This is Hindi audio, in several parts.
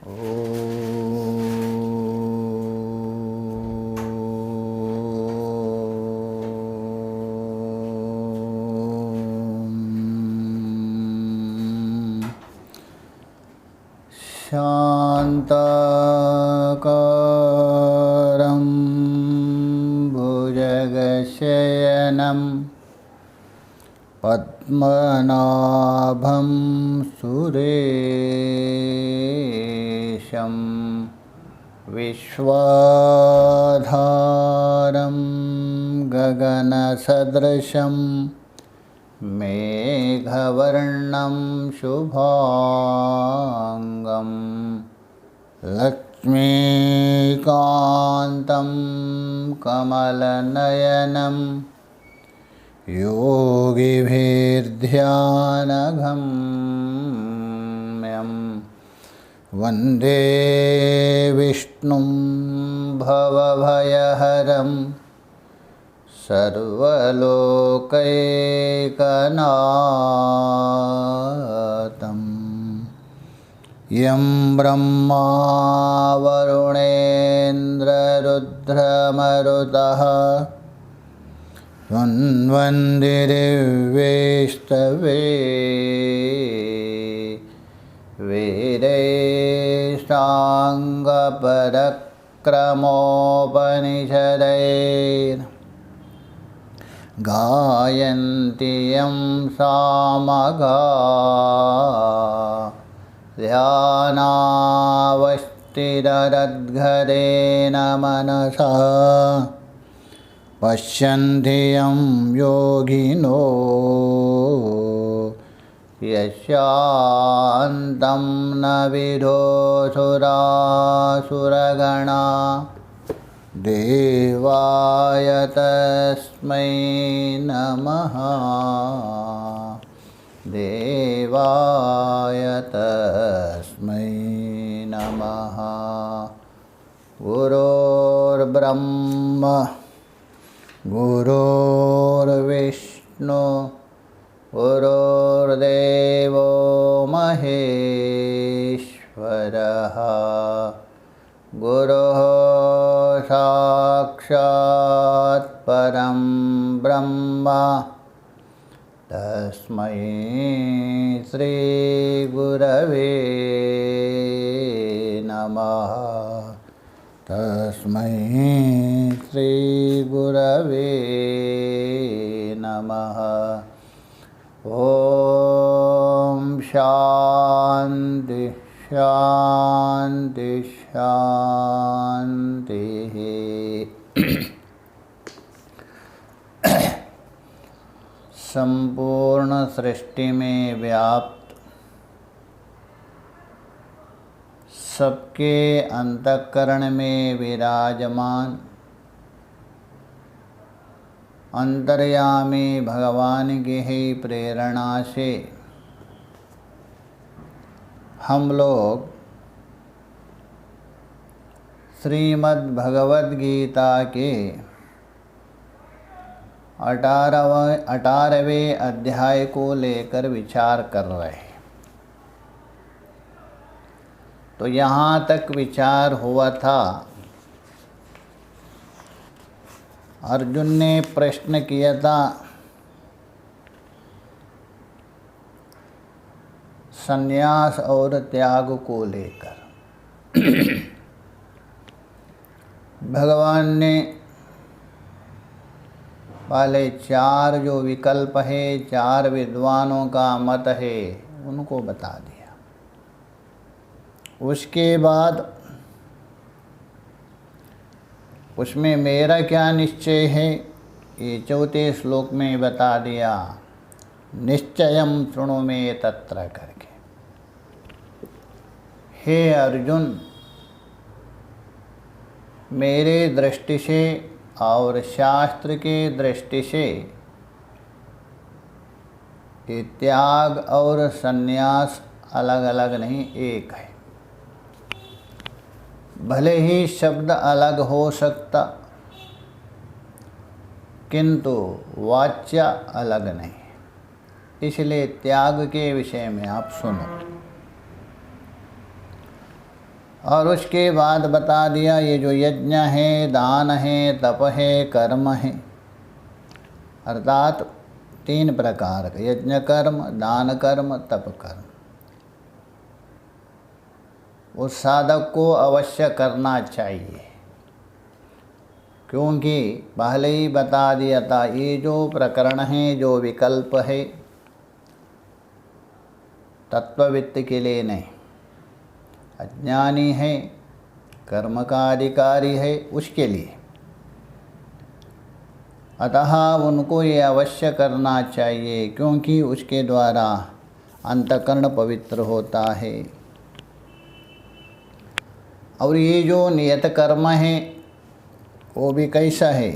शान्ताकारं भुजगशयनं पद्मनाभं सुरेशं विश्वाधारं गगनसदृशं मेघवर्णं शुभांगं लक्ष्मीकान्तं कमलनयनं योगिभिर्ध्यानगम्यं वन्दे विष्णुं भवभयहरं सर्वलोकैकनाथं यं ब्रह्मा वरुणेन्द्ररुद्रमरुतः तन्वन्दिरिवेस्तवे वीरैस्ताङ्गपरक्रमोपनिषदैर्गायन्ति यं सामगा ध्यानावस्थितरद्गदेन मनसा पश्यन्ति यं योगिनो यस्यान्तं न विदुसुरासुरगणा देवाय तस्मै नमः देवाय तस्मै नमः। गुरुर्ब्रह्मा गुरुर्विष्णु गुरुर्देवो महेश्वरः गुरुः साक्षात् परं ब्रह्म तस्मै श्री गुरवे नमः तस्मै श्री गुरवे नमः। ओम शांति शांति शांति। संपूर्ण सृष्टि में व्याप्त सबके अंतःकरण में विराजमान अंतर्यामी भगवान की ही प्रेरणा से हम लोग श्रीमद् भगवद गीता के 18वें अध्याय को लेकर विचार कर रहे हैं। तो यहाँ तक विचार हुआ था, अर्जुन ने प्रश्न किया था संन्यास और त्याग को लेकर। भगवान ने वाले 4 जो विकल्प है, 4 विद्वानों का मत है, उनको बता दिया। उसके बाद उसमें मेरा क्या निश्चय है, ये 4थे श्लोक में बता दिया। निश्चयं शृणु मे तत्र करके। हे अर्जुन, मेरे दृष्टि से और शास्त्र के दृष्टि से ये त्याग और संन्यास अलग अलग नहीं, एक है। भले ही शब्द अलग हो सकता, किंतु वाच्य अलग नहीं। इसलिए त्याग के विषय में आप सुनो। और उसके बाद बता दिया ये जो यज्ञ है, दान है, तप है, कर्म है, अर्थात 3 प्रकार का यज्ञ कर्म, दान कर्म, तप कर्म, उस साधक को अवश्य करना चाहिए। क्योंकि पहले ही बता दिया था, ये जो प्रकरण है, जो विकल्प है, तत्ववित्त के लिए नहीं, अज्ञानी है, कर्म का अधिकारी है, उसके लिए। अतः उनको ये अवश्य करना चाहिए, क्योंकि उसके द्वारा अंतःकरण पवित्र होता है। और ये जो नियत कर्म है वो भी कैसा है,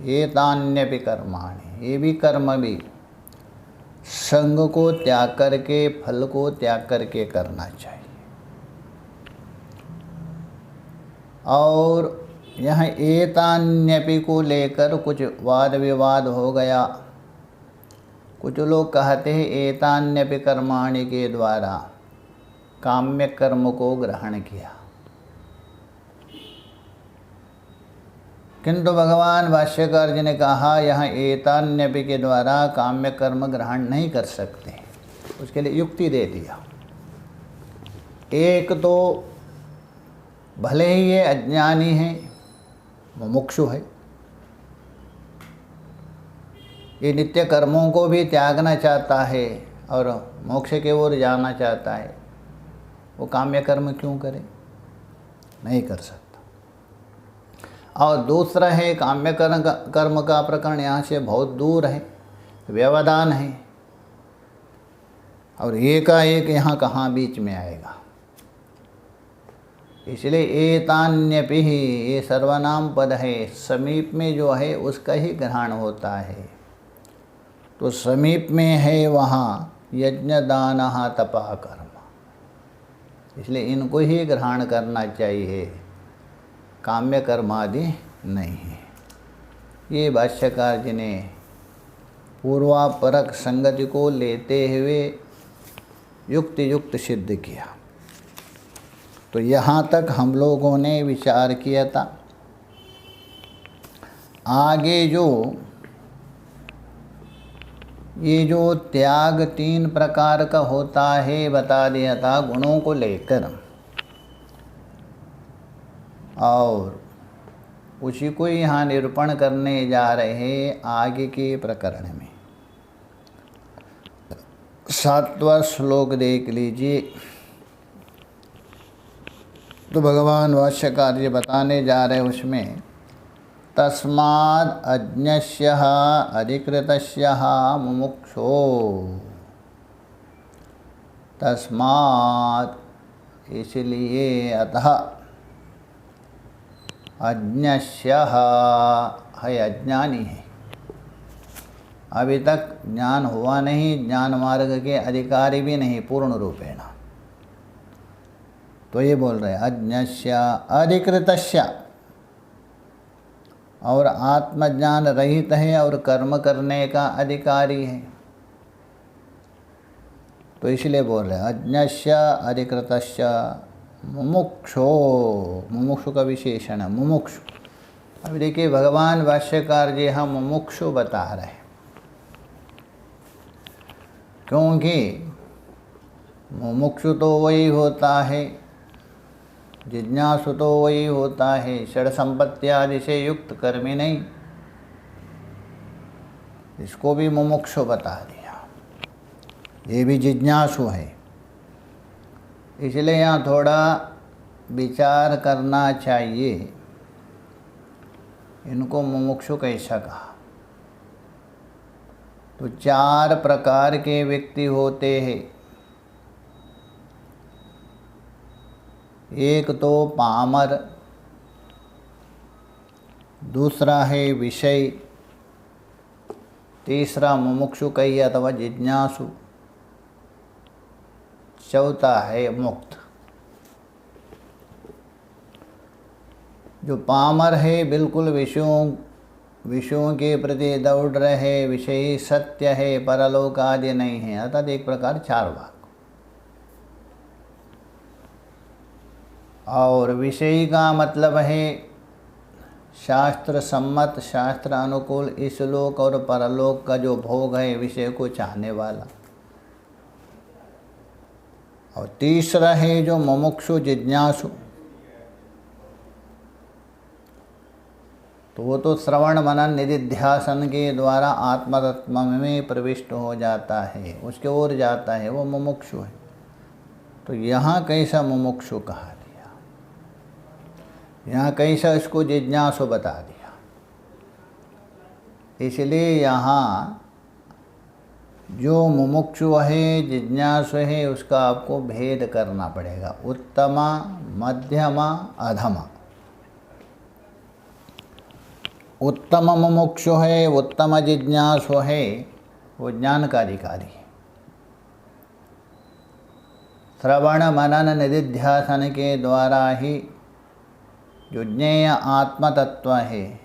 ये तान्यपि कर्माणि, ये भी कर्म भी संग को त्याग करके, फल को त्याग करके करना चाहिए। और यहाँ एतान्यपि को लेकर कुछ वाद विवाद हो गया। कुछ लोग कहते हैं एतान्यपि कर्माणि के द्वारा काम्य कर्म को ग्रहण किया, किंतु भगवान भाष्यकार जी ने कहा यहाँ एतान्यपि के द्वारा काम्य कर्म ग्रहण नहीं कर सकते। उसके लिए युक्ति दे दिया। एक तो भले ही ये अज्ञानी है, मुमुक्षु है, ये नित्य कर्मों को भी त्यागना चाहता है और मोक्ष के ओर जाना चाहता है, वो काम्य कर्म क्यों करे? नहीं कर सकता। और दूसरा है काम्य कर्म का प्रकरण यहाँ से बहुत दूर है, व्यवधान है, और एकाएक यहाँ कहाँ बीच में आएगा। इसलिए एतान्यपि ही ये सर्वनाम पद है, समीप में जो है उसका ही ग्रहण होता है। तो समीप में है वहाँ यज्ञ दान तपा कर्म, इसलिए इनको ही ग्रहण करना चाहिए, काम्य कर्म आदि नहीं है। ये भाष्यकार जी ने पूर्वापरक संगति को लेते हुए युक्ति युक्त सिद्ध किया। तो यहाँ तक हम लोगों ने विचार किया था। आगे ये जो त्याग 3 प्रकार का होता है बता दिया था गुणों को लेकर, और उसी को यहाँ निरूपण करने जा रहे हैं आगे के प्रकरण में। 7वां श्लोक देख लीजिए। तो भगवान भाष्यकार जी बताने जा रहे हैं उसमें, तस्माद् अज्ञस्यः अधिकृतस्यः मुमुक्षो, तस्मात् इसलिए, अतः अज्ञस्यः है, अज्ञानी है, अभी तक ज्ञान हुआ नहीं, ज्ञान मार्ग के अधिकारी भी नहीं पूर्ण रूपेण। तो ये बोल रहे हैं अज्ञस्य अधिकृतस्य, और आत्मज्ञान रहित है और कर्म करने का अधिकारी है। तो इसलिए बोल रहे हैं अज्ञस्य अधिकृतस्य मुमुक्षो, मुमुक्षु का विशेषण है मुमुक्षु। अब देखिए भगवान भाष्यकार जी हम मुमुक्षु बता रहे हैं, क्योंकि मुमुक्षु तो वही होता है, जिज्ञासु तो वही होता है, षड संपत्ति आदि से युक्त कर्मी नहीं। इसको भी मुमुक्षु बता दिया, ये भी जिज्ञासु है। इसलिए यहाँ थोड़ा विचार करना चाहिए, इनको मुमुक्षु कैसा कहा। तो 4 प्रकार के व्यक्ति होते हैं। एक तो पामर, दूसरा है विषय, तीसरा मुमुक्षु कही अथवा जिज्ञासु, चौथा है मुक्त। जो पामर है बिल्कुल विषयों के प्रति दौड़ रहे, विषय सत्य है, परलोक आदि नहीं है, अर्थात एक प्रकार 4 भाग। और विषयी का मतलब है शास्त्र सम्मत, शास्त्र अनुकूल, इस लोक और परलोक का जो भोग है, विषय को चाहने वाला। और तीसरा है जो मुमुक्षु जिज्ञासु, तो वो तो श्रवण मनन निधिध्यासन के द्वारा आत्मतत्व में प्रविष्ट हो जाता है, उसके ओर जाता है, वो मुमुक्षु है। तो यहाँ कैसा मुमुक्षु कहा दिया, यहाँ कैसा इसको जिज्ञासु बता दिया। इसलिए यहाँ जो मुमुक्षु है, जिज्ञासु है, उसका आपको भेद करना पड़ेगा। उत्तमा, मध्यमा, अधमा। उत्तम मुमुक्षु है, उत्तम जिज्ञासु है, वो ज्ञान का अधिकारी है। श्रवण मनन निधिध्यासन के द्वारा ही जो ज्ञेय आत्म तत्व है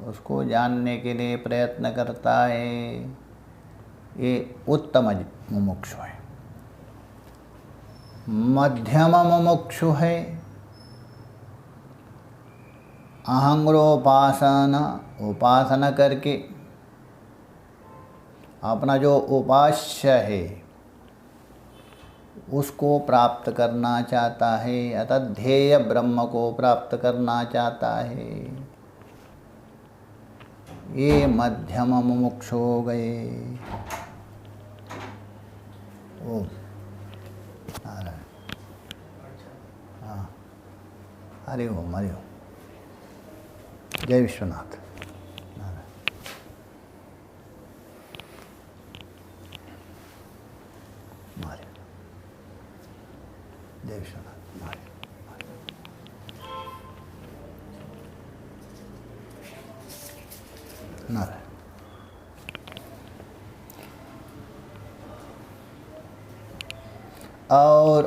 उसको जानने के लिए प्रयत्न करता है, ये उत्तम मुमुक्षु है। मध्यम मुमुक्षु है उपासना करके अपना जो उपास्य है उसको प्राप्त करना चाहता है, अतः ध्येय ब्रह्म को प्राप्त करना चाहता है। ये मध्यम मुमुक्षु हो गए। ओम नारायण। हाँ, हरि ओम, हरि ओम। जय विश्वनाथ। नारायण। जय विश्वनाथ। नारायण। नारायण। और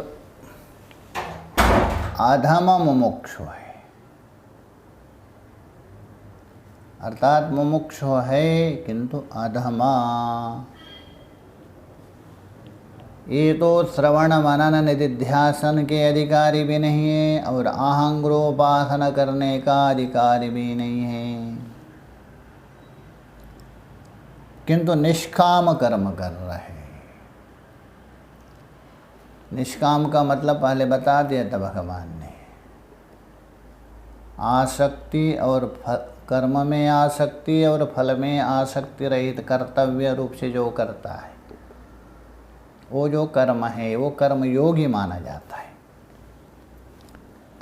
अधम मुमुक्षु है, अर्थात मुमुक्षु है किंतु अधमा। ये तो श्रवण मनन निधिध्यासन के अधिकारी भी नहीं है और आहंग्रोपासना करने का अधिकारी भी नहीं है, किंतु निष्काम कर्म कर रहे हैं। निष्काम का मतलब पहले बता दिया था भगवान ने। आसक्ति और कर्म में आसक्ति और फल में आसक्ति रहित कर्तव्य रूप से जो करता है, वो जो कर्म है वो कर्म योगी माना जाता है।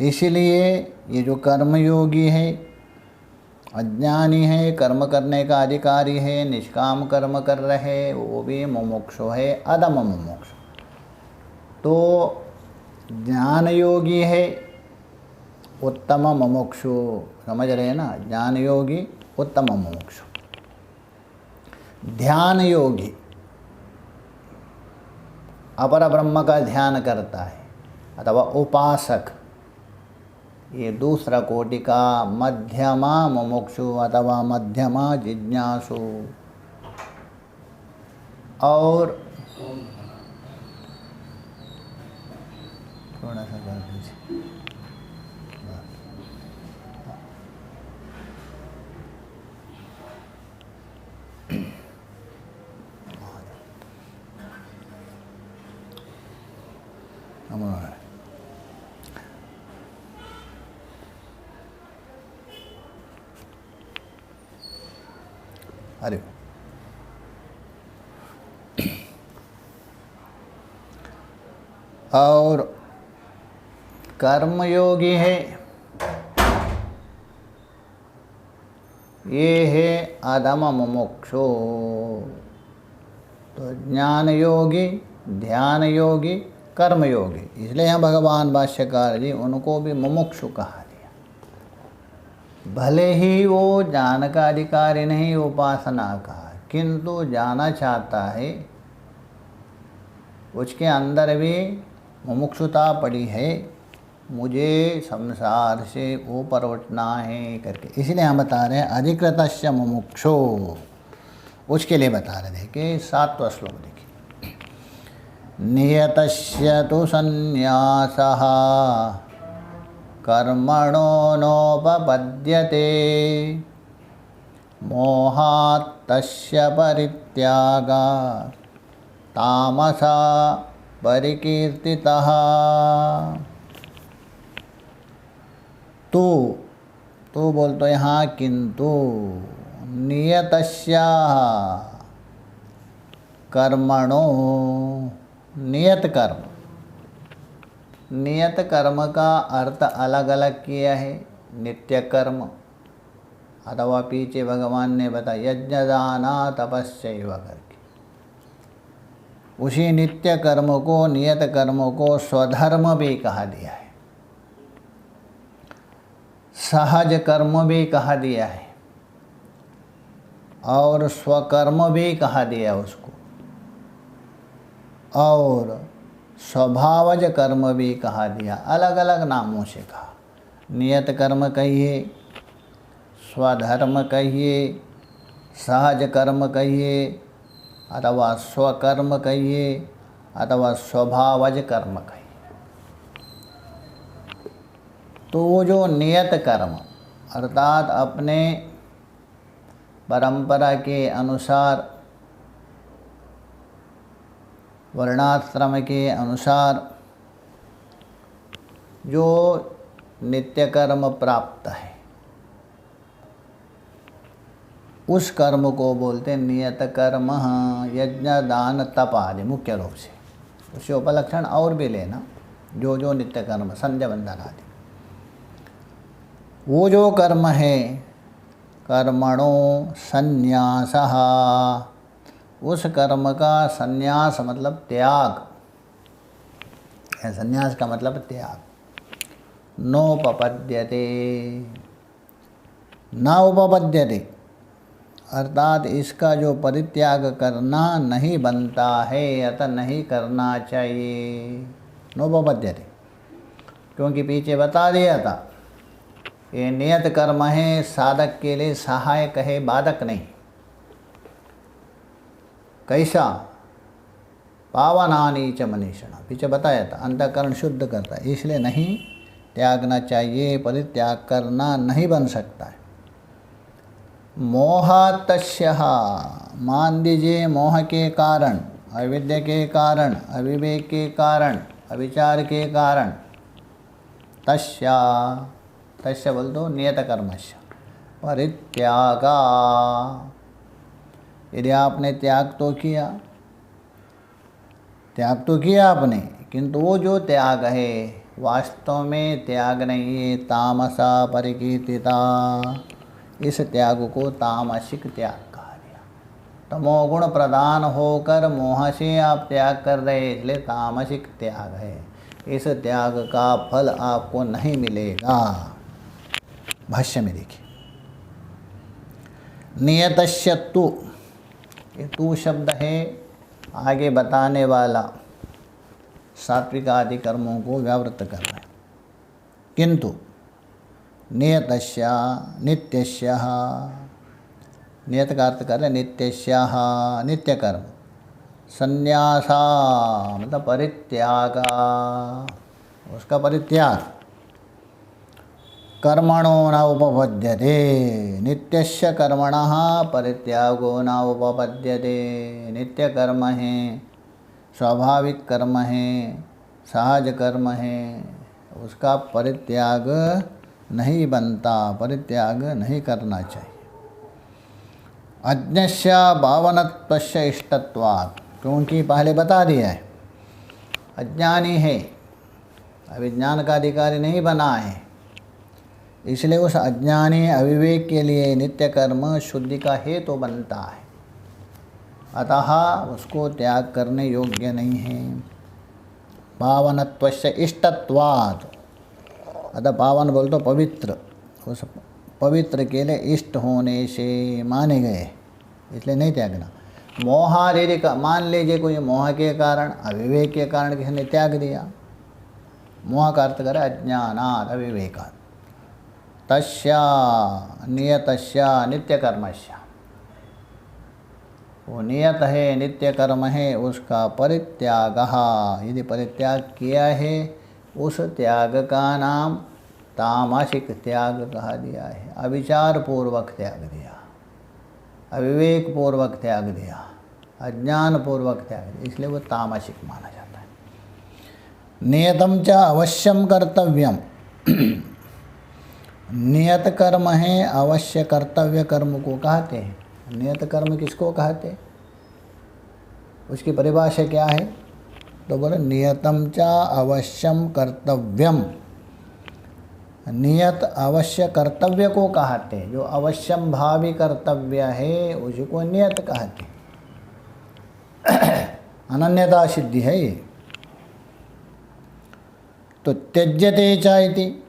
इसीलिए ये जो कर्म योगी है, अज्ञानी है, कर्म करने का अधिकारी है, निष्काम कर्म कर रहे, वो भी मुमुक्षु है, अधम मुमुक्षु। तो ज्ञान योगी है उत्तम मुमुक्षु, समझ रहे हैं ना। ज्ञान योगी उत्तम मुमुक्षु। ध्यान योगी अपर ब्रह्म का ध्यान करता है अथवा उपासक, ये दूसरा कोटि का मध्यमा मुमुक्षु अथवा मध्यमा जिज्ञासु। और थोड़ा सा कर दीजिए। अरे और कर्मयोगी है, ये है अधम मुमुक्षु। तो ज्ञान योगी, ध्यान योगी, कर्मयोगी, इसलिए यहाँ भगवान भाष्यकार जी उनको भी मुमुक्षु कहा दिया। भले ही वो ज्ञान का अधिकारी नहीं, उपासना का, किंतु जाना चाहता है, उसके अंदर भी मुमुक्षुता पड़ी है, मुझे संसार से ऊपर उठना है करके। इसलिए हम बता रहे हैं अधिकृतस्य मुमुक्षु, उसके लिए बता रहे थे कि 7वां श्लोक देखिए। नियतस्य तु संन्यासः कर्मणो नोपपद्यते मोहात् तस्य परित्यागात् तामसा परिकीर्तितः। तो बोल तो यहाँ किंतु नियतस्या कर्मणो, नियत कर्म, नियत कर्म का अर्थ अलग अलग किया है। नित्य कर्म अथवा पीछे भगवान ने बताया यज्ञ दाना तपस्यैव करके, उसी नित्य कर्म को, नियत कर्म को स्वधर्म भी कहा दिया है, सहज कर्म भी कहा दिया है और स्वकर्म भी कहा दिया उसको, और स्वभावज कर्म भी कहा दिया। अलग अलग नामों से कहा। नियत कर्म कहिए, स्वधर्म कहिए, सहज कर्म कहिए, अथवा स्वकर्म कहिए, अथवा स्वभावज कर्म कहिए। तो वो जो नियत कर्म अर्थात अपने परंपरा के अनुसार, वर्णाश्रम के अनुसार जो नित्य कर्म प्राप्त है, उस कर्म को बोलते हैं नियत कर्म। यज्ञ दान तप आदि मुख्य रूप से, उससे उपलक्षण और भी लेना जो जो नित्य कर्म, संध्या बंदन आदि। वो जो कर्म है कर्मणो संन्यासः, उस कर्म का संन्यास मतलब त्याग है। संन्यास का मतलब त्याग। नोपपद्यते, न उपपद्यते अर्थात इसका जो परित्याग करना नहीं बनता है अतः नहीं करना चाहिए। नोपपद्यते, क्योंकि पीछे बता दिया था ये नियत कर्म है, साधक के लिए सहायक है, बाधक नहीं। कैसा? पावनानि च मनीषिणः, पीछे बताया था, अंतःकरण शुद्ध करता है, इसलिए नहीं त्यागना चाहिए, परित्याग करना नहीं बन सकता है। मोहातस्य, मान दीजिए मोह के कारण, अविद्या के कारण, अविवेक के कारण, अविचार के कारण, तस्या, तस्य बोल दो नियत कर्मस्य, परित्यागा, यदि आपने त्याग तो किया, त्याग तो किया आपने, किंतु वो जो त्याग है वास्तव में त्याग नहीं है, तामसा परिकीर्तिता, इस त्याग को तामसिक त्याग कहा गया। तमोगुण प्रधान होकर मोह से आप त्याग कर रहे, इसलिए तामसिक त्याग है। इस त्याग का फल आपको नहीं मिलेगा। भाष्य में देखिए, नियतस्य तु, ये तू शब्द है आगे बताने वाला, सात्विक आदि कर्मों को व्यावृत कर रहा है। किंतु नियतस्य, नित्यस्य, नियत का अर्थ कर रहे नित्यस्य, नित्य कर्म, संन्यासा मतलब परित्यागा, उसका परित्याग, कर्मणो न उपपद्यते, नित्यस्य कर्मणः परित्यागो न उपपद्यते। नित्य कर्म है, स्वाभाविक कर्म है, सहज कर्म है, उसका परित्याग नहीं बनता, परित्याग नहीं करना चाहिए। अज्ञस्य भावनत्वस्य इष्टत्वात्, क्योंकि पहले बता दिया है अज्ञानी है, अविज्ञान का अधिकारी नहीं बना है, इसलिए उस अज्ञानी अविवेक के लिए नित्य कर्म शुद्धि का हेतु तो बनता है, अतः उसको त्याग करने योग्य नहीं है। पावनत्वस्य इष्टत्वात्, अतः पावन बोल तो पवित्र, उस पवित्र के लिए इष्ट होने से माने गए, इसलिए नहीं त्यागना। मोहादि का, मान लीजिए कोई मोह के कारण, अविवेक के कारण किसी ने त्याग दिया, मोह का अर्थ करे अज्ञानात् अविवेकात्, तस्या नियतस्य नित्य कर्मस्य, वो नियत है, नित्य कर्म है, उसका परित्याग, यदि परित्याग किया है, उस त्याग का नाम तामसिक त्याग कहा दिया है। अविचार पूर्वक त्याग दिया, अविवेक पूर्वक त्याग दिया, अज्ञान पूर्वक त्याग दिया, इसलिए वो तामसिक माना जाता है। नियतम च अवश्यम कर्तव्यम, नियत कर्म है, अवश्य कर्तव्य कर्म को कहते हैं। नियत कर्म किसको कहते हैं, उसकी परिभाषा क्या है? तो बोले नियतम च अवश्यम कर्तव्यम, नियत अवश्य कर्तव्य को कहते हैं। जो अवश्यम भावी कर्तव्य है उसी को नियत कहते हैं। अनन्यता सिद्धि है ये। तो त्यज्यते च इति,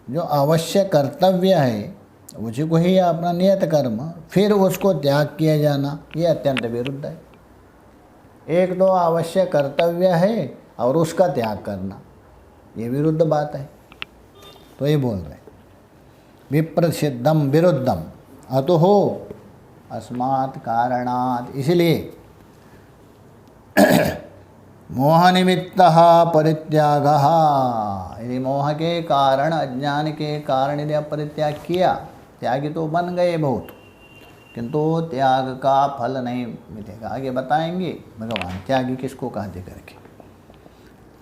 जो अवश्य कर्तव्य है उसी को ही अपना नियत कर्म, फिर उसको त्याग किया जाना, ये अत्यंत विरुद्ध है। एक तो अवश्य कर्तव्य है और उसका त्याग करना, ये विरुद्ध बात है। तो ये बोल रहे विप्रसिद्धम विरुद्धम अतो हो अस्मात् कारणात्, इसलिए मोह निमित्तः परित्यागः, यदि मोह के कारण, अज्ञान के कारण यदि आप परित्याग किया, त्यागी तो बन गए बहुत, किंतु त्याग का फल नहीं मिलेगा। आगे बताएंगे भगवान त्यागी किसको कहते करके।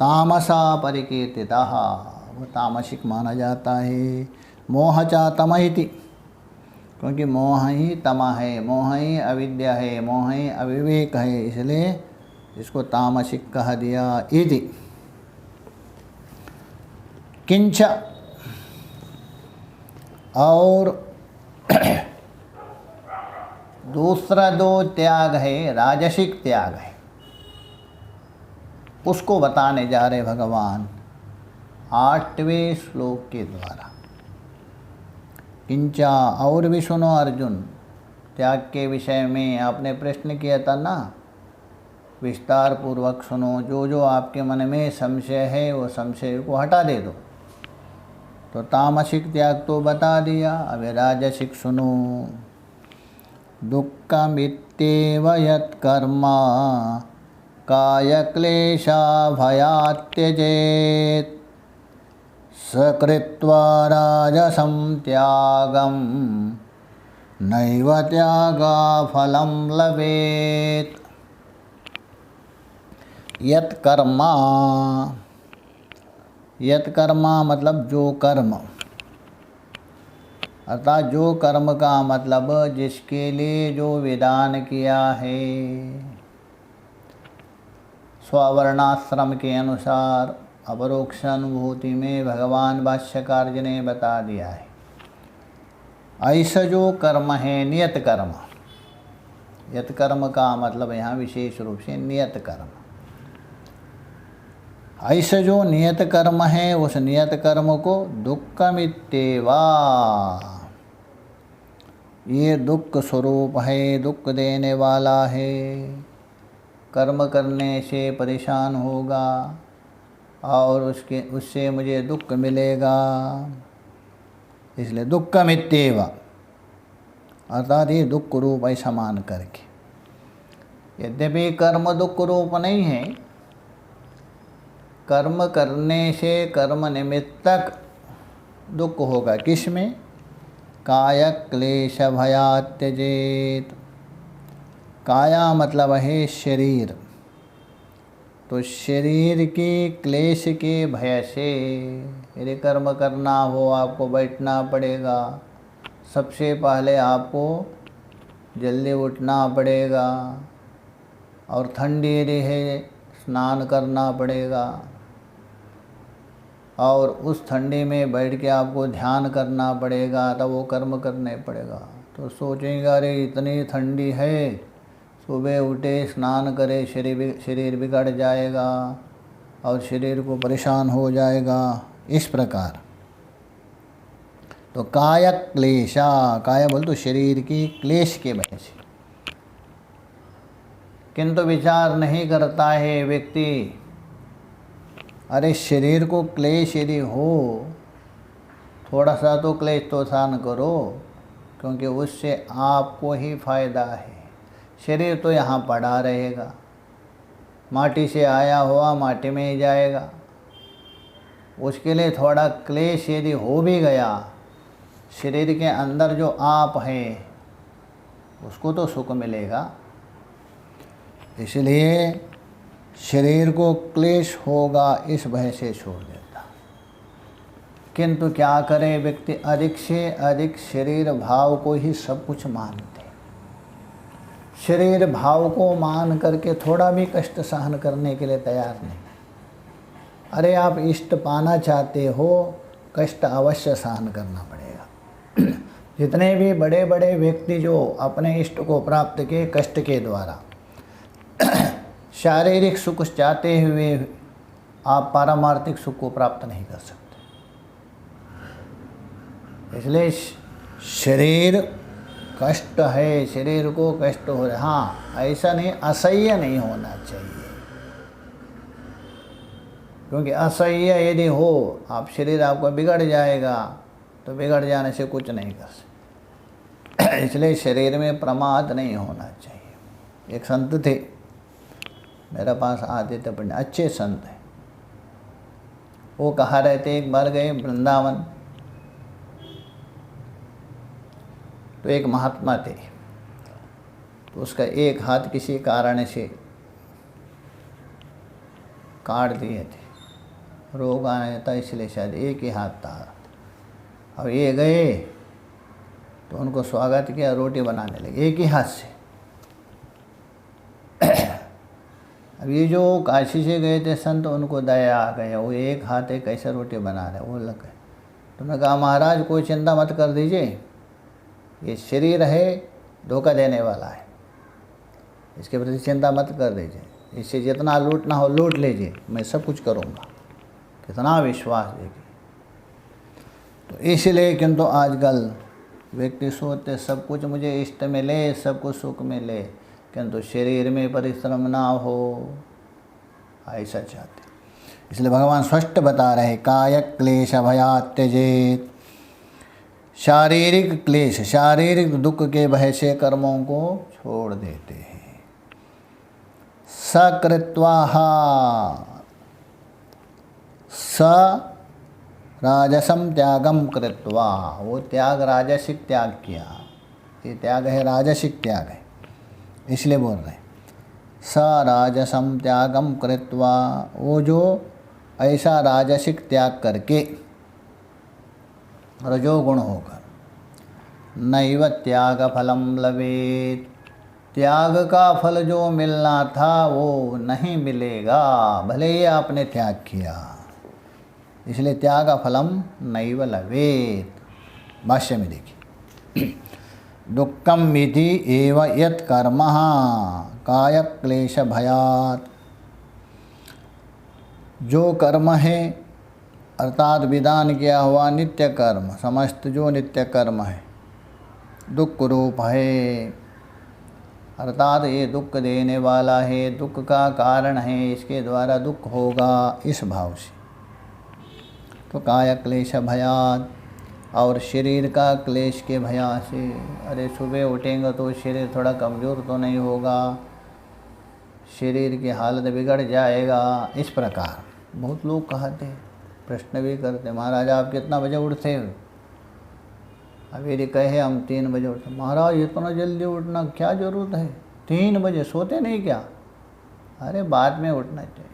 तामसा परिकीर्तितः, वो तामसिक माना जाता है। मोह च तम इति, क्योंकि मोह ही तम है, मोह ही अविद्या है, मोह ही अविवेक है, इसलिए इसको तामसिक कह दिया। इति किंच, और दूसरा दो त्याग है, राजसिक त्याग है, उसको बताने जा रहे भगवान 8वें श्लोक के द्वारा। किंचा, और भी सुनो अर्जुन, त्याग के विषय में आपने प्रश्न किया था ना, विस्तार पूर्वक सुनो। जो जो आपके मन में संशय है वो संशय को हटा दे दो। तो तामसिक त्याग तो बता दिया, अब राजसिक सुनो। दुःखमित्येव यत्कर्म कायक्लेशा भयात् त्यजेत् सकृत्वा राजसं त्यागं नैव त्यागफलं लभेत्। यत्कर्मा, यत्कर्मा मतलब जो कर्म, अर्थात जो कर्म का मतलब जिसके लिए जो विधान किया है, स्ववर्णाश्रम के अनुसार अपरोक्ष अनुभूति में भगवान भाष्यकार जी ने बता दिया है। ऐसा जो कर्म है नियत कर्म, यत कर्म का मतलब यहाँ विशेष रूप से नियत कर्म। ऐसा जो नियत कर्म है उस नियत कर्म को दुःखमित्येवा, ये दुख स्वरूप है, दुख देने वाला है, कर्म करने से परेशान होगा और उससे मुझे दुख मिलेगा, इसलिए दुःखमित्येवा, अर्थात ये दुख रूप ऐसा मान करके। यद्यपि कर्म दुख रूप नहीं है, कर्म करने से कर्म निमित्तक दुख होगा। किस में? काय क्लेश भयात् त्यजेत्। काया मतलब है शरीर, तो शरीर के क्लेश के भय से यदि कर्म करना हो आपको बैठना पड़ेगा, सबसे पहले आपको जल्दी उठना पड़ेगा, और ठंडी यदि है स्नान करना पड़ेगा, और उस ठंडी में बैठ के आपको ध्यान करना पड़ेगा, तब वो कर्म करने पड़ेगा। तो सोचेंगे अरे इतनी ठंडी है, सुबह उठे स्नान करे, शरीर बिगड़ जाएगा और शरीर को परेशान हो जाएगा, इस प्रकार। तो काय क्लेशा, काय बोल तो शरीर की क्लेश के वजह से, किंतु विचार नहीं करता है व्यक्ति, अरे शरीर को क्लेश यदि हो, थोड़ा सा तो क्लेश तो सहन करो, क्योंकि उससे आपको ही फायदा है। शरीर तो यहाँ पड़ा रहेगा, माटी से आया हुआ माटी में ही जाएगा, उसके लिए थोड़ा क्लेश यदि हो भी गया, शरीर के अंदर जो आप है उसको तो सुख मिलेगा। इसलिए शरीर को क्लेश होगा इस भय से छोड़ देता। किंतु क्या करे व्यक्ति, अधिक से अधिक शरीर भाव को ही सब कुछ मानते। शरीर भाव को मान करके थोड़ा भी कष्ट सहन करने के लिए तैयार नहीं। अरे आप इष्ट पाना चाहते हो, कष्ट अवश्य सहन करना पड़ेगा। जितने भी बड़े बड़े व्यक्ति जो अपने इष्ट को प्राप्त किए कष्ट के द्वारा, शारीरिक सुख चाहते हुए आप पारमार्थिक सुख को प्राप्त नहीं कर सकते। इसलिए शरीर कष्ट है, शरीर को कष्ट हो रहा, हाँ ऐसा नहीं, असह्य नहीं होना चाहिए। क्योंकि असह्य यदि हो, आप शरीर आपका बिगड़ जाएगा, तो बिगड़ जाने से कुछ नहीं कर सकते। इसलिए शरीर में प्रमाद नहीं होना चाहिए। एक संत थे मेरे पास आते थे पढ़ने, अच्छे संत हैं। वो कहाँ रहते, एक बार गए वृंदावन, तो एक महात्मा थे, तो उसका एक हाथ किसी कारण से काट दिए थे, रोग आया था, इसलिए शायद एक ही हाथ था। अब ये गए तो उनको स्वागत किया, रोटी बनाने लगे एक ही हाथ से। अब ये जो काशी से गए थे संत, उनको दया आ गया, वो एक हाथ है कैसे रोटी बना रहे, वो लग गए। तो मैं कहा महाराज कोई चिंता मत कर दीजिए, ये शरीर है धोखा देने वाला है, इसके प्रति चिंता मत कर दीजिए, इससे जितना लूटना हो लूट लीजिए, मैं सब कुछ करूँगा। कितना विश्वास देखिए। तो इसलिए किंतु आजकल व्यक्ति सोचते सब कुछ मुझे इष्ट मिले, सब कुछ सुख मिले, किंतु शरीर में परिश्रम ना हो, ऐसा चाहते। इसलिए भगवान स्पष्ट बता रहे, काय क्लेश भयात् त्यजेत्। शारीरिक क्लेश, शारीरिक दुख के भय से कर्मों को छोड़ देते हैं। सकृत्वा स राजसम त्यागम कृत्वा, वो त्याग राजसिक त्याग किया। ये त्याग है राजसिक त्याग है, इसलिए बोल रहे हैं स राजसम त्यागम कृत्वा। वो जो ऐसा राजसिक त्याग करके रजोगुण होकर, नैव त्याग फलम लवेत्, त्याग का फल जो मिलना था वो नहीं मिलेगा, भले ही आपने त्याग किया। इसलिए त्याग फलम नैव लवेत्। भाष्य में देखिए, दुक्खम विधि एव यत् कर्म काय क्लेश भयात्। जो कर्म है अर्थात विधान किया हुआ नित्य कर्म, समस्त जो नित्य कर्म है दुख रूप है, अर्थात ये दुख देने वाला है, दुख का कारण है, इसके द्वारा दुख होगा, इस भाव से। तो काय क्लेश भयात्, और शरीर का क्लेश के भया से। अरे सुबह उठेंगे तो शरीर थोड़ा कमज़ोर तो नहीं होगा, शरीर की हालत बिगड़ जाएगा, इस प्रकार बहुत लोग कहते हैं, प्रश्न भी करते, महाराज आप कितना बजे उठते हो? अब यदि कहे हम 3 बजे उठते, महाराज इतना जल्दी उठना क्या ज़रूरत है, 3 बजे सोते नहीं क्या? अरे बाद में उठना चाहिए।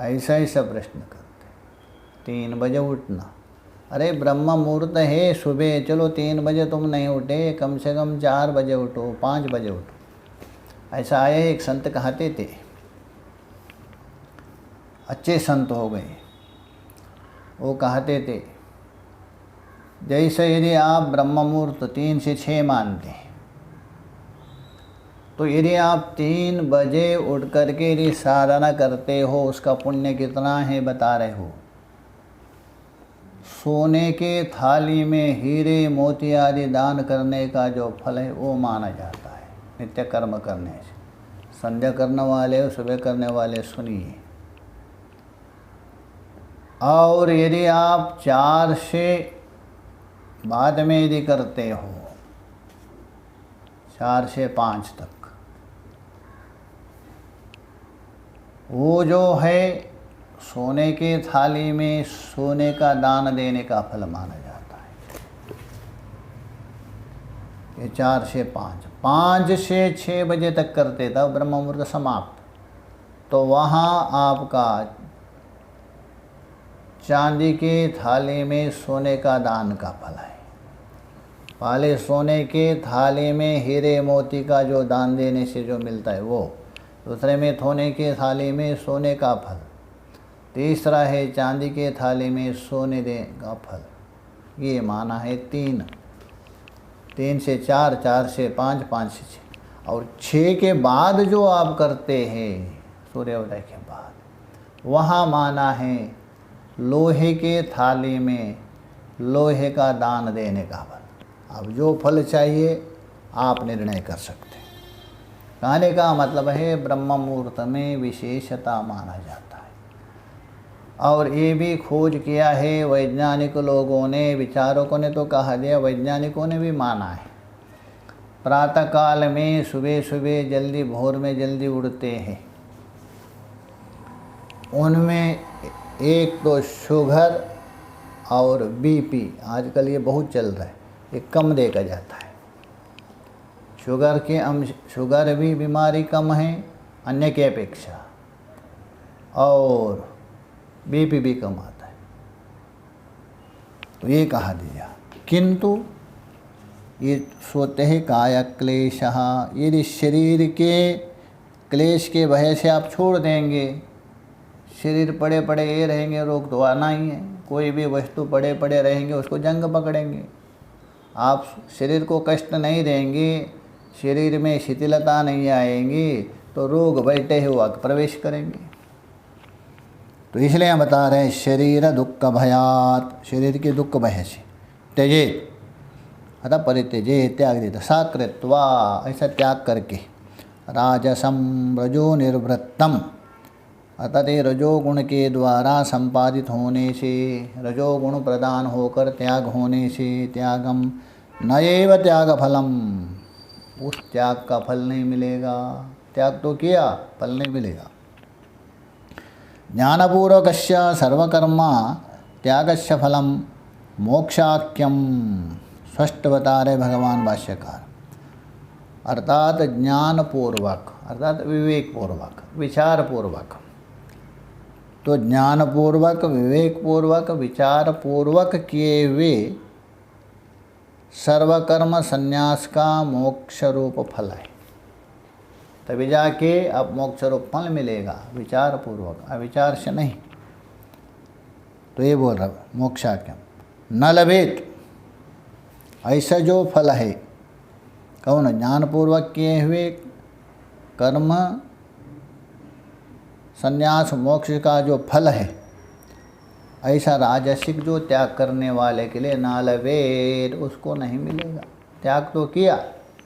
ऐसा ही सब प्रश्न करते, 3 बजे उठना, अरे ब्रह्म मुहूर्त है सुबह, चलो 3 बजे तुम नहीं उठे, कम से कम 4 बजे उठो, 5 बजे उठो। ऐसा आया एक संत कहते थे, अच्छे संत हो गए, वो कहते थे जैसे यदि आप ब्रह्म मुहूर्त 3 से 6 मानते हैं, तो यदि आप 3 बजे उठ करके यदि साधना करते हो, उसका पुण्य कितना है बता रहे हो। सोने के थाली में हीरे मोती आदि दान करने का जो फल है वो माना जाता है नित्य कर्म करने से। संध्या करने वाले, सुबह करने वाले सुनिए। और यदि आप 4 से बाद में यदि करते हो, 4 से 5 तक, वो जो है सोने के थाली में सोने का दान देने का फल माना जाता है। ये 4 से 5, 5 से 6 बजे तक करते तब ब्रह्म मुहूर्त समाप्त, तो वहाँ आपका चांदी के थाली में सोने का दान का फल है। पहले सोने के थाली में हीरे मोती का जो दान देने से जो मिलता है वो, दूसरे में सोने के थाली में सोने का फल, तीसरा है चांदी के थाली में सोने दे का फल। ये माना है 3, 3 से 4, 4 से 5, 5 से 6, और 6 के बाद जो आप करते हैं सूर्योदय के बाद, वहाँ माना है लोहे के थाली में लोहे का दान देने का फल। अब जो फल चाहिए आप निर्णय कर सकते हैं। कहने का मतलब है ब्रह्म मुहूर्त में विशेषता माना जाता है। और ये भी खोज किया है वैज्ञानिक लोगों ने, विचारकों ने तो कहा दिया, वैज्ञानिकों ने भी माना है। प्रातः काल में सुबह सुबह जल्दी, भोर में जल्दी उड़ते हैं, उनमें एक तो शुगर और बीपी आजकल ये बहुत चल रहा है, ये कम देखा जाता है। शुगर के अंश, शुगर भी बीमारी कम है अन्य के अपेक्षा, और बीपी भी कम आता है, तो ये कहा दिया। किंतु ये सोते हैं काय क्लेशः, यदि शरीर के क्लेश के वजह से आप छोड़ देंगे, शरीर पड़े पड़े ये रहेंगे, रोग तो आना ही है। कोई भी वस्तु पड़े पड़े रहेंगे उसको जंग पकड़ेंगे। आप शरीर को कष्ट नहीं देंगे, शरीर में शिथिलता नहीं आएंगी, तो रोग बैठे हुआ प्रवेश करेंगे। तो इसलिए हम बता रहे हैं शरीर दुख भयात, शरीर के दुख भय से त्यजेत, अतः परित्यजे, त्याग देता, सा कृत्वा, ऐसा त्याग करके, राजसम रजो निर्वृत्तम, अतः रजोगुण के द्वारा संपादित होने से, रजोगुण प्रदान होकर त्याग होने से, त्यागम नएव त्याग फलम, उस त्याग का फल नहीं मिलेगा। त्याग तो किया, फल नहीं मिलेगा। ज्ञानपूर्वकस्य सर्वकर्मा त्यागस्य फलम मोक्षाख्यम, स्पष्ट बता रहे भगवान भाष्यकार। अर्थात ज्ञानपूर्वक, अर्थात विवेकपूर्वक, विचारपूर्वक। तो ज्ञानपूर्वक, विवेकपूर्वक, विचारपूर्वक किए हुए सर्वकर्म संन्यास का मोक्ष रूप फल है। तभी जाके अब मोक्ष रूप फल मिलेगा, विचारपूर्वक, अविचार से नहीं। तो ये बोल रहा मोक्षाख्यम न लभेत, ऐसा जो फल है कौन, ज्ञानपूर्वक किए हुए कर्म संन्यास मोक्ष का जो फल है, ऐसा राजसिक जो त्याग करने वाले के लिए नालवेद, उसको नहीं मिलेगा। त्याग तो किया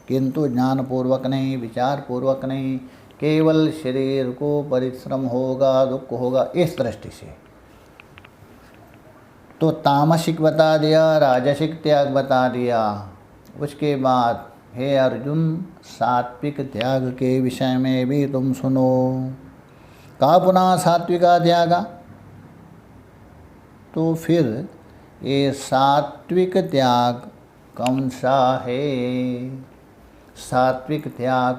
किंतु ज्ञानपूर्वक नहीं, विचारपूर्वक नहीं, केवल शरीर को परिश्रम होगा, दुख होगा, इस दृष्टि से। तो तामसिक बता दिया, राजसिक त्याग बता दिया। उसके बाद हे अर्जुन, सात्विक त्याग के विषय में भी तुम सुनो। कहा पुनः सात्विका त्यागा, तो फिर ये सात्विक त्याग कौन सा है, सात्विक त्याग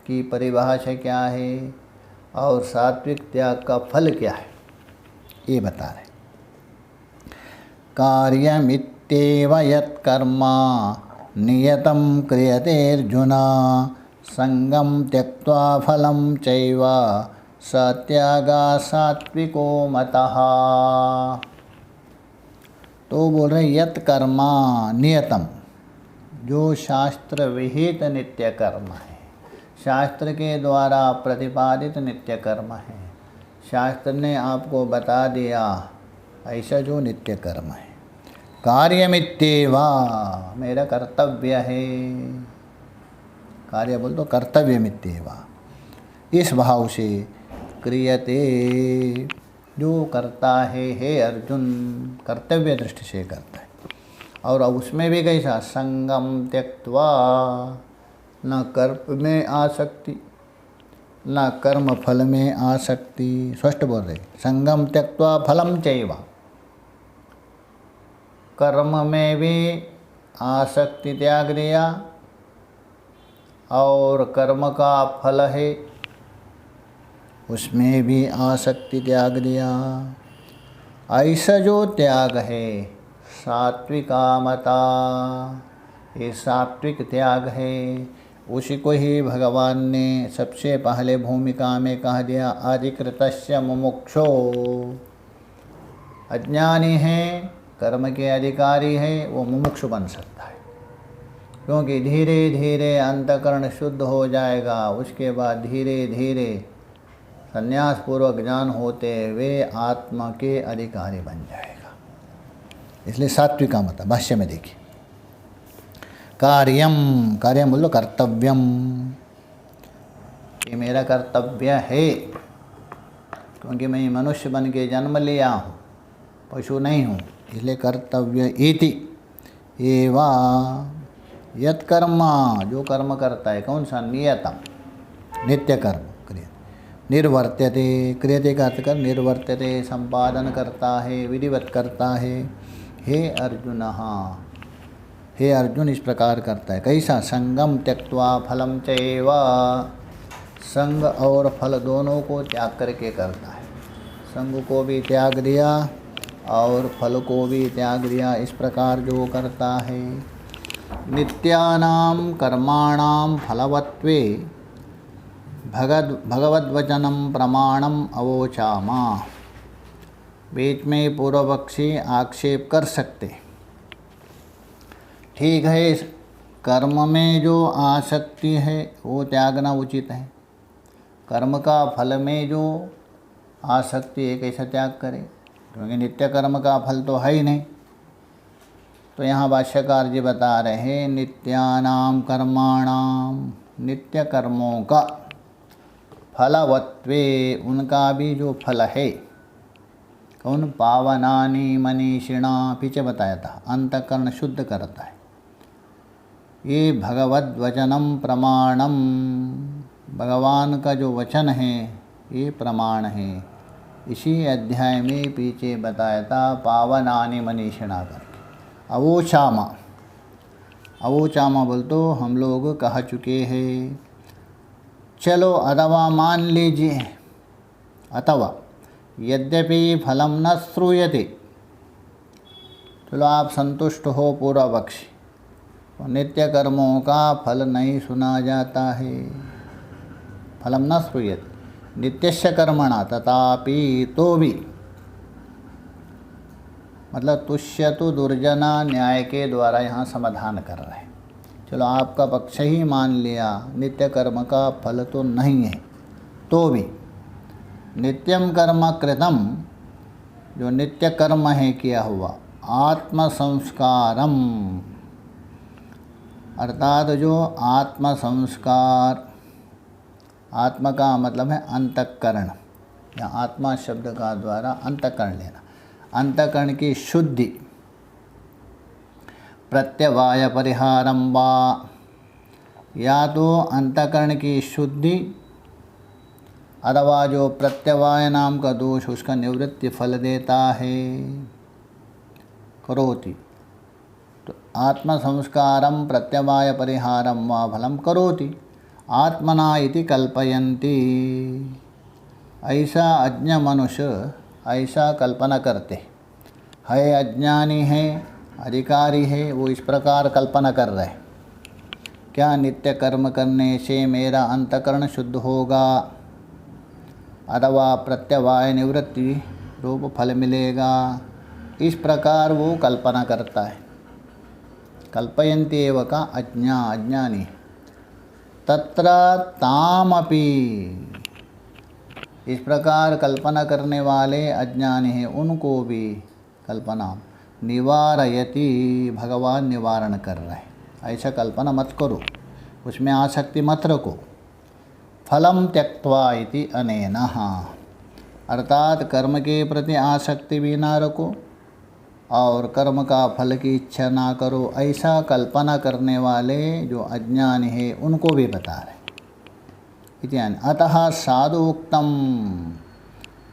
की परिभाषा क्या है, और सात्विक त्याग का फल क्या है, ये बता रहे। कार्यमित्येव यत्कर्मा नियतं क्रियते अर्जुन, संगम त्यक्त्वा फलं चैव सत्यागा सात्विको मतः। तो बोल रहे यत कर्मा नियतम, जो शास्त्र विहित नित्य कर्म है, शास्त्र के द्वारा प्रतिपादित नित्य कर्म है, शास्त्र ने आपको बता दिया ऐसा जो नित्य कर्म है। कार्यमित्येवा, मेरा कर्तव्य है, कार्य बोल तो कर्तव्यमित्येवा, इस भाव से क्रियते, जो करता है हे अर्जुन, कर्तव्य दृष्टि से करता है। और उसमें भी कैसा, संगम त्यक्त्वा, न कर्म में आसक्ति, न कर्म फल में आसक्ति। स्पष्ट बोल रहे, संगम त्यक्त्वा फलम चैव, कर्म में भी आसक्ति त्याग दिया और कर्म का फल है उसमें भी आसक्ति त्याग दिया। ऐसा जो त्याग है सात्विकामता, ये सात्विक त्याग है, उसी को ही भगवान ने सबसे पहले भूमिका में कह दिया, अधिकृतस्य मुमुक्षो। अज्ञानी है, कर्म के अधिकारी है, वो मुमुक्षु बन सकता है, क्योंकि धीरे धीरे अंतःकरण शुद्ध हो जाएगा। उसके बाद धीरे धीरे संन्यास पूर्वक ज्ञान होते हुए आत्मा के अधिकारी बन जाएगा। इसलिए सात्विका मत भाष्य में देखिए, कार्यम, कार्य बोलो कर्तव्यम, ये मेरा कर्तव्य है, क्योंकि मैं मनुष्य बन के जन्म लिया हूँ, पशु नहीं हूँ, इसलिए कर्तव्य इति एवा यत् कर्म, जो कर्म करता है, कौन सा, नियतम नित्य कर्म क्रिय, निर्वर्त्यते, क्रियते का अर्थ कर निर्वर्त्यते, संपादन करता है, विधिवत करता है। हे अर्जुन, हे अर्जुन इस प्रकार करता है, कैसा, संगम त्यक्त्वा फलम चैव, संग और फल दोनों को त्याग करके करता है। संग को भी त्याग दिया और फल को भी त्याग दिया, इस प्रकार जो करता है। नित्यानां कर्माणां फलवत्वे भगवद्वचनं प्रमाणम अवोचामा। बीच में पूर्व पक्षी आक्षेप कर सकते, ठीक है, कर्म में जो आसक्ति है वो त्यागना उचित है, कर्म का फल में जो आसक्ति है कैसा त्याग करें, क्योंकि नित्य कर्म का फल तो है ही नहीं। तो यहाँ भाष्यकार जी बता रहे हैं, नित्यानाम कर्माणाम, नित्य कर्मों का फलवत्वे, उनका भी जो फल है, कौन, पावनानि मनीषिणा, पीछे बताया था, अंतःकरण शुद्ध करता है। ये भगवद वचनम प्रमाणम, भगवान का जो वचन है ये प्रमाण है। इसी अध्याय में पीछे बताया था, पावनानि मनीषिणा करके। अवोचामा, अवोचामा बोल तो हम लोग कह चुके हैं। चलो अथवा मान लीजिए, अथवा यद्यपि फलम न श्रूयते, चलो आप संतुष्ट हो पूरा पक्षी, तो नित्य कर्मों का फल नहीं सुना जाता है, फलम न श्रूयते नित्यस्य कर्मणा तथापि, तो भी, मतलब तुष्य तो दुर्जना न्याय के द्वारा यहाँ समाधान कर रहे हैं। चलो आपका पक्ष ही मान लिया, नित्य कर्म का फल तो नहीं है, तो भी नित्यम कर्म कृतम, जो नित्य कर्म है किया हुआ, आत्म संस्कारम, अर्थात जो आत्म संस्कार, आत्मा का मतलब है अंतःकरण, या आत्मा शब्द का द्वारा अंतःकरण लेना, अंतःकरण की शुद्धि, प्रत्यवाय परिहारम वा, या तो अंतःकरण की शुद्धि अथवा जो प्रत्यवाय नाम का दोष उसका निवृत्ति फल देता है, करोति। तो आत्म संस्कारम प्रत्यवाय परिहारम वा फलम करोति आत्मना इति कल्पयन्ति। ऐसा अज्ञ मनुष्य ऐसा कल्पना करते है, अज्ञानी है, अधिकारी है, वो इस प्रकार कल्पना कर रहे, क्या नित्य कर्म करने से मेरा अंतःकरण शुद्ध होगा अथवा प्रत्यवाय निवृत्ति रूप फल मिलेगा, इस प्रकार वो कल्पना करता है। कल्पयन्ति एव का अज्ञानी, तत्र तामपि, इस प्रकार कल्पना करने वाले अज्ञानी हैं, उनको भी कल्पना निवारयति, भगवान निवारण कर रहे हैं। ऐसा कल्पना मत करो, उसमें आसक्ति मत रखो। फलम त्यक्त्वा इति अनेनः, अर्थात कर्म के प्रति आसक्ति भी ना रखो और कर्म का फल की इच्छा ना करो, ऐसा कल्पना करने वाले जो अज्ञानी है उनको भी बता रहे। इत्यादि। अतः साधु उक्तम,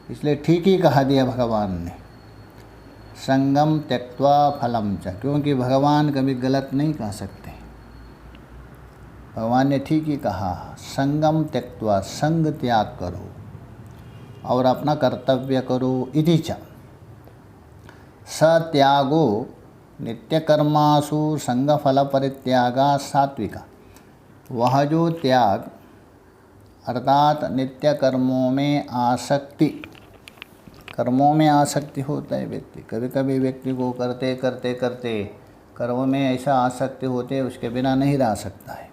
इसलिए ठीक ही कहा दिया भगवान ने, संगम त्यक्त्वा फलम च, क्योंकि भगवान कभी गलत नहीं कह सकते। भगवान ने ठीक ही कहा, संगम त्यक्त्वा, संग त्याग करो और अपना कर्तव्य करो। इति च सत्यागो नित्यकर्मासु संगफल परित्यागा सात्विका, वह जो त्याग अर्थात नित्य कर्मों में आसक्ति, कर्मों में आसक्ति होता है व्यक्ति, कभी कभी व्यक्ति को करते करते करते कर्म में ऐसा आसक्ति होते है उसके बिना नहीं रह सकता है।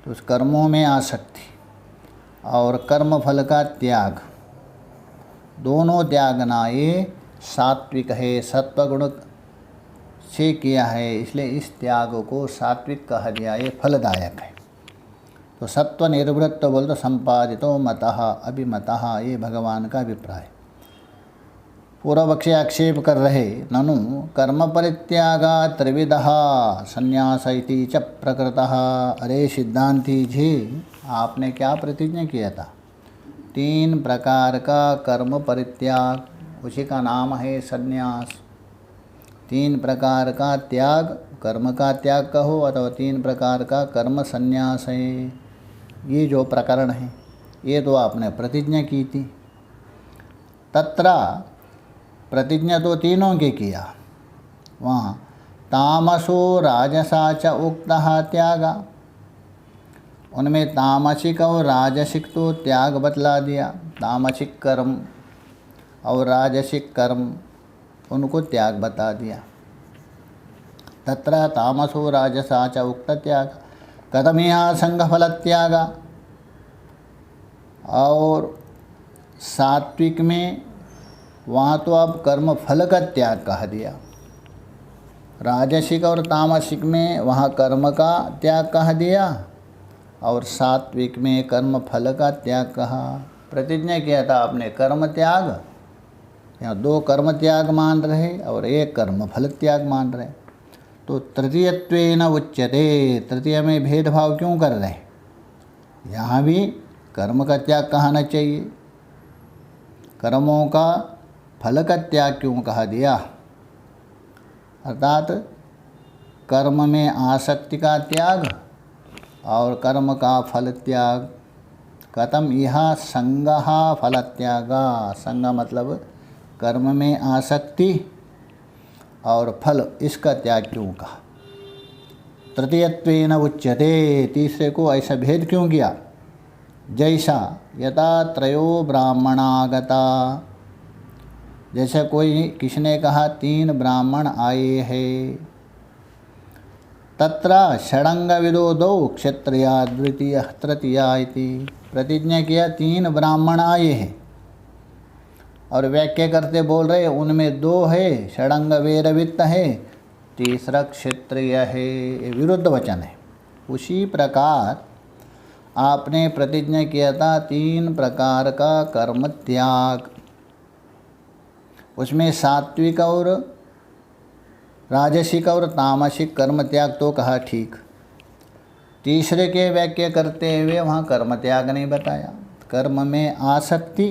तो उस कर्मों में आसक्ति और कर्म फल का त्याग, दोनों त्यागना ये सात्विक है, सत्वगुण से किया है, इसलिए इस त्याग को सात्विक कहा दिया, ये फलदायक है। तो सत्व निर्वृत्त बोल तो संपादितो मतः अभिमतः, ये भगवान का अभिप्राय। पूर्व पक्षी आक्षेप कर रहे, ननु कर्म परित्यागा त्रिविधः संन्यास इति च प्रकृतः। अरे सिद्धांती जी, आपने क्या प्रतिज्ञा किया था? 3 प्रकार का कर्म परित्याग, उसी का नाम है संन्यास। 3 प्रकार का त्याग, कर्म का त्याग कहो अथवा 3 प्रकार का कर्म संन्यास है। ये जो प्रकरण है ये तो आपने प्रतिज्ञा की थी। तत्र प्रतिज्ञा तो तीनों की किया, वहाँ तामसो राजसा च उक्तः त्यागा, उनमें तामसिक और राजसिक तो त्याग बतला दिया। तामसिक कर्म और राजसिक कर्म उनको त्याग बता दिया। तत्र तामसो राजसा च उक्त त्याग कथमिह संगफल त्यागा, और सात्विक में वहाँ तो अब कर्म फल का त्याग कह दिया। राजसिक और तामसिक में वहाँ कर्म का त्याग कह दिया और सात्विक में कर्म फल का त्याग कहा। प्रतिज्ञा किया था आपने कर्म त्याग, यहाँ 2 कर्म त्याग मान रहे और 1 कर्म फल त्याग मान रहे। तो तृतीयत्वेन उच्यते, तृतीय में भेदभाव क्यों कर रहे? यहाँ भी कर्म का त्याग कहना चाहिए, कर्मों का फल का त्याग क्यों कहा दिया? अर्थात कर्म में आसक्ति का त्याग और कर्म का फल त्याग। कथम यह संगः फल त्यागा, संग मतलब कर्म में आसक्ति और फल, इसका त्याग क्यों कहा? तृतीयत्वेन उच्यते, तीसरे को ऐसा भेद क्यों किया? जैसा यथा त्रयो ब्राह्मणागता, जैसे कोई किसने कहा 3 ब्राह्मण आए हैं। तत्र षडंग विदो 2 क्षत्रिया द्वितीय तृतीया इति, प्रतिज्ञा किया 3 ब्राह्मण आए हैं और व्याख्या करते बोल रहे उनमें 2 है षडंग वेदवित्त है, तीसरा क्षत्रिय है। ये विरुद्ध वचन है। उसी प्रकार आपने प्रतिज्ञा किया था 3 प्रकार का कर्म त्याग, उसमें सात्विक और राजसिक और तामसिक कर्म त्याग तो कहा ठीक, तीसरे के व्याख्या करते हुए वहाँ कर्म त्याग नहीं बताया। कर्म में आसक्ति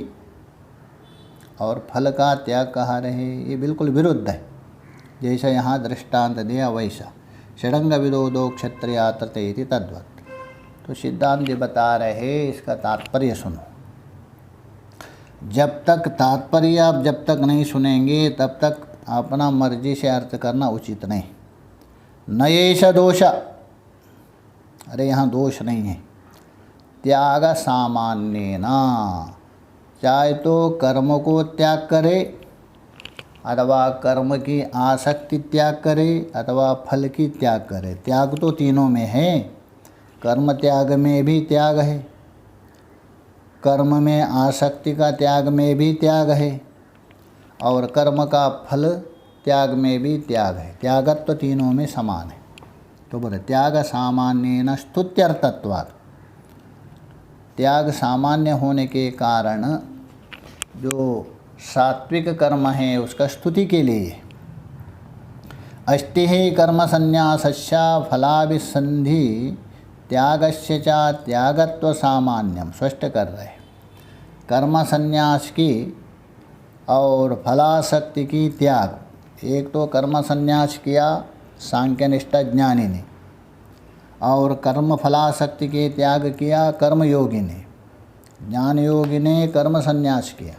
और फल का त्याग कहा रहे, ये बिल्कुल विरुद्ध है। जैसा यहाँ दृष्टांत दिया वैसा, षडंग विदो 2 क्षत्रिया तृतीय इति तद्वत्। तो सिद्धांत बता रहे, इसका तात्पर्य सुनो। जब तक तात्पर्य आप जब तक नहीं सुनेंगे तब तक अपना मर्जी से अर्थ करना उचित नहीं। नयेश दोष, अरे यहाँ दोष नहीं है। त्याग सामान्य ना, चाहे तो कर्म को त्याग करे अथवा कर्म की आसक्ति त्याग करे अथवा फल की त्याग करे, त्याग तो तीनों में है। कर्म त्याग में भी त्याग है, कर्म में आसक्ति का त्याग में भी त्याग है और कर्म का फल त्याग में भी त्याग है। त्यागत्व तो तीनों में समान है। तो बोले त्याग सामान्येन स्तुत्यर्थत्वात्, त्याग सामान्य होने के कारण जो सात्विक कर्म है उसका स्तुति के लिए। अस्ति कर्म संन्यासस्य फलाभिसंधि त्यागस्य च त्यागत्व सामान्यम, स्पष्ट कर रहे। कर्म संन्यास की और फलासक्ति की त्याग, एक तो कर्म संन्यास किया सांख्यनिष्ठ ज्ञानी ने, और कर्म फलासक्ति के त्याग किया कर्मयोगी ने। ज्ञान योगी ने कर्म संन्यास किया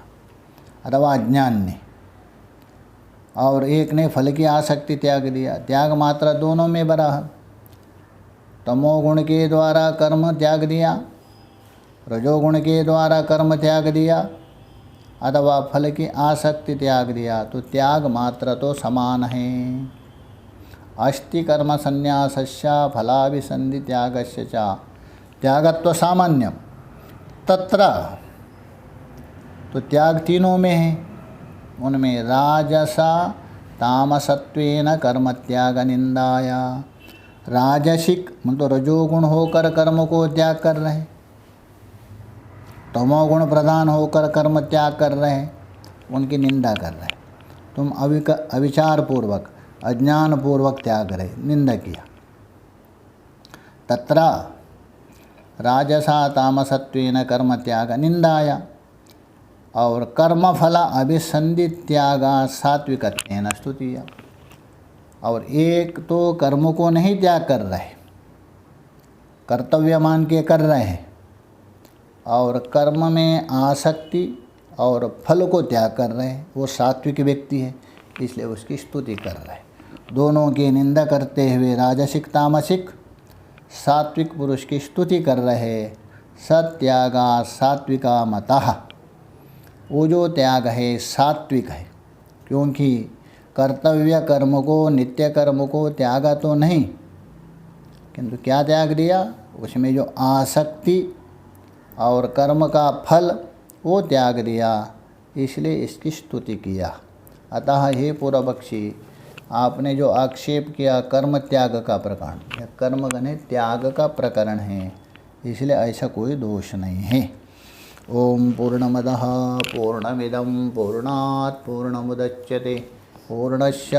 अथवा ज्ञान ने, और एक ने फल की आसक्ति त्याग दिया। त्याग मात्रा दोनों में बराह। तमोगुण के द्वारा कर्म त्याग दिया, रजोगुण के द्वारा कर्म त्याग दिया, अथवा फल की आसक्ति त्याग दिया, तो त्याग मात्रा तो समान है। अस्ति कर्म संन्यासस्य फलाभिसंधि त्यागस्य च त्यागत्व सामान्यम तत्र, तो त्याग तीनों में है। उनमें राजसा तामसत्वेन कर्म त्याग निंदाया, राजसिक मतलब रजोगुण होकर कर्म को त्याग कर रहे हैं, तमोगुण प्रधान होकर कर्म त्याग कर रहे हैं, उनकी निंदा कर रहे हैं। तुम अविचार पूर्वक अज्ञान पूर्वक त्याग रहे, निंदा किया। तत्र राजसा तामसत्वेन कर्म त्याग निंदाया, और कर्मफल अभिसंधि त्यागा सात्विकत्वेन स्तुतिया। और एक तो कर्म को नहीं त्याग कर रहे, कर्तव्य मान के कर रहे हैं, और कर्म में आसक्ति और फल को त्याग कर रहे हैं, वो सात्विक व्यक्ति है, इसलिए उसकी स्तुति कर रहे हैं। दोनों की निंदा करते हुए राजसिक तामसिक सात्विक पुरुष की स्तुति कर रहे। सत्यागा सात्विका मतः, वो जो त्याग है सात्विक है, क्योंकि कर्तव्य कर्म को नित्य कर्म को त्यागा तो नहीं, किंतु क्या त्याग दिया, उसमें जो आसक्ति और कर्म का फल वो त्याग दिया, इसलिए इसकी स्तुति किया। अतः हे पूर्वपक्षी, आपने जो आक्षेप किया कर्म त्याग का प्रकरण, यह कर्म गणे त्याग का प्रकरण है, इसलिए ऐसा कोई दोष नहीं है। ओम पूर्णमदः पूर्णमिदं पूर्णात् पूर्णमुदच्यते पूर्णस्य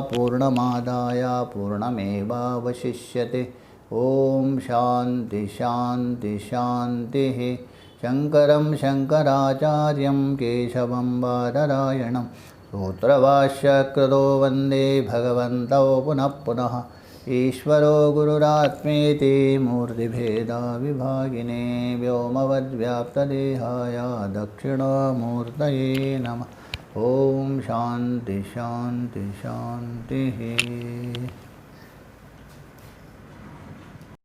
पूर्णमादाय पूर्णमेवावशिष्यते। ओम शांति शांति शांतिः। शंकरं शंकराचार्यं केशवं बादरायणं सूत्रभाष्यकृतो वन्दे भगवन्तौ पुनः पुनः। ईश्वरो गुरुरात्मेति मूर्तिभेदविभागिने व्योमवद्व्याप्तदेहाय दक्षिणामूर्तये नमः। ओम शांति शांति शांतिः।